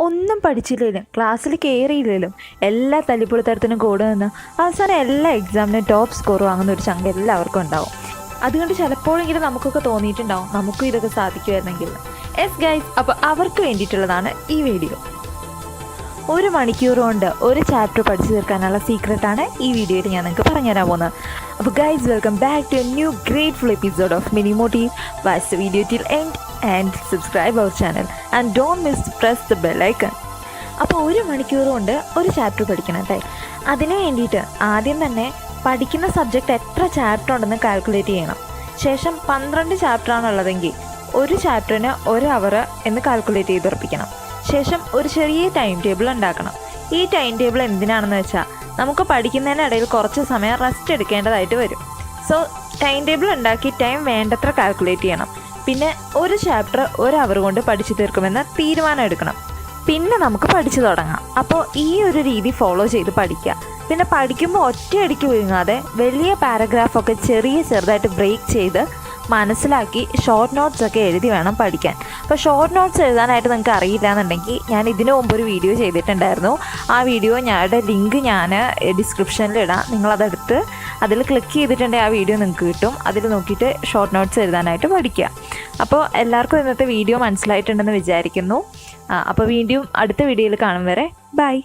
ഒന്നും പഠിച്ചില്ലെങ്കിലും ക്ലാസ്സിൽ കയറിയില്ലെങ്കിലും എല്ലാ തല്ലിപ്പൊളിത്തരത്തിനും കൂടെ നിന്ന് അവസാനം എല്ലാ എക്സാമിനും ടോപ്പ് സ്കോർ വാങ്ങുന്ന ഒരു ചങ്ക എല്ലാവർക്കും ഉണ്ടാവും. അതുകൊണ്ട് ചിലപ്പോഴെങ്കിലും നമുക്കൊക്കെ തോന്നിയിട്ടുണ്ടാവും നമുക്കും ഇതൊക്കെ സാധിക്കുമായിരുന്നെങ്കിൽ. യെസ് ഗൈസ്, അപ്പോൾ അവർക്ക് വേണ്ടിയിട്ടുള്ളതാണ് ഈ വീഡിയോ. 1 മണിക്കൂർ കൊണ്ട് ഒരു ചാപ്റ്റർ പഠിച്ചു തീർക്കാനുള്ള സീക്രട്ടാണ് ഈ വീഡിയോയിൽ ഞാൻ നിങ്ങൾക്ക് പറഞ്ഞുതരാൻ പോകുന്നത്. അപ്പോൾ guys, welcome back to a new grateful episode of Mini Motive. Watch the video till end and subscribe our channel and don't miss press the bell icon. അപ്പോൾ 1 മണിക്കൂർ കൊണ്ട് ഒരു ചാപ്റ്റർ പഠിക്കണം കേട്ടോ. അതിന് വേണ്ടിയിട്ട് ആദ്യം തന്നെ പഠിക്കുന്ന സബ്ജക്റ്റ് എത്ര ചാപ്റ്റർ ഉണ്ടെന്ന് കാൽക്കുലേറ്റ് ചെയ്യണം. ശേഷം 12 ചാപ്റ്ററാണുള്ളതെങ്കിൽ ഒരു ചാപ്റ്ററിന് 1 അവർ എന്ന് കാൽക്കുലേറ്റ് ചെയ്തുറപ്പിക്കണം. ശേഷം ഒരു ചെറിയ ടൈം ടേബിൾ ഉണ്ടാക്കണം. ഈ ടൈം ടേബിൾ എന്തിനാണെന്ന് വെച്ചാൽ നമുക്ക് പഠിക്കുന്നതിനിടയിൽ കുറച്ച് സമയം റെസ്റ്റ് എടുക്കേണ്ടതായിട്ട് വരും. സോ ടൈം ടേബിൾ ഉണ്ടാക്കി ടൈം വേണ്ടത്ര കാൽക്കുലേറ്റ് ചെയ്യണം. പിന്നെ ഒരു ചാപ്റ്റർ 1 അവർ കൊണ്ട് പഠിച്ചു തീർക്കുമെന്ന് തീരുമാനം എടുക്കണം. പിന്നെ നമുക്ക് പഠിച്ചു തുടങ്ങാം. അപ്പോൾ ഈ ഒരു രീതി ഫോളോ ചെയ്ത് പഠിക്കുക. പിന്നെ പഠിക്കുമ്പോൾ ഒറ്റയടിക്ക് വിഴുങ്ങാതെ വലിയ പാരഗ്രാഫൊക്കെ ചെറുതായിട്ട് ബ്രേക്ക് ചെയ്ത് മനസ്സിലാക്കി ഷോർട്ട് നോട്ട്സൊക്കെ എഴുതി വേണം പഠിക്കാൻ. അപ്പോൾ ഷോർട്ട് നോട്ട്സ് എഴുതാനായിട്ട് നിങ്ങൾക്ക് അറിയില്ല എന്നുണ്ടെങ്കിൽ ഞാൻ ഇതിനു മുമ്പ് ഒരു വീഡിയോ ചെയ്തിട്ടുണ്ടായിരുന്നു. ആ വീഡിയോ ഞാനുടെ ലിങ്ക് ഞാൻ ഡിസ്ക്രിപ്ഷനിൽ ഇടാം. നിങ്ങളതെടുത്ത് അതിൽ ക്ലിക്ക് ചെയ്തിട്ടുണ്ടെങ്കിൽ ആ വീഡിയോ നിങ്ങൾക്ക് കിട്ടും. അതിൽ നോക്കിയിട്ട് ഷോർട്ട് നോട്ട്സ് എഴുതാനായിട്ട് പഠിക്കുക. അപ്പോൾ എല്ലാവർക്കും ഇന്നത്തെ വീഡിയോ മനസ്സിലായിട്ടുണ്ടെന്ന് വിചാരിക്കുന്നു. അപ്പോൾ വീണ്ടും അടുത്ത വീഡിയോയിൽ കാണും വരെ ബൈ.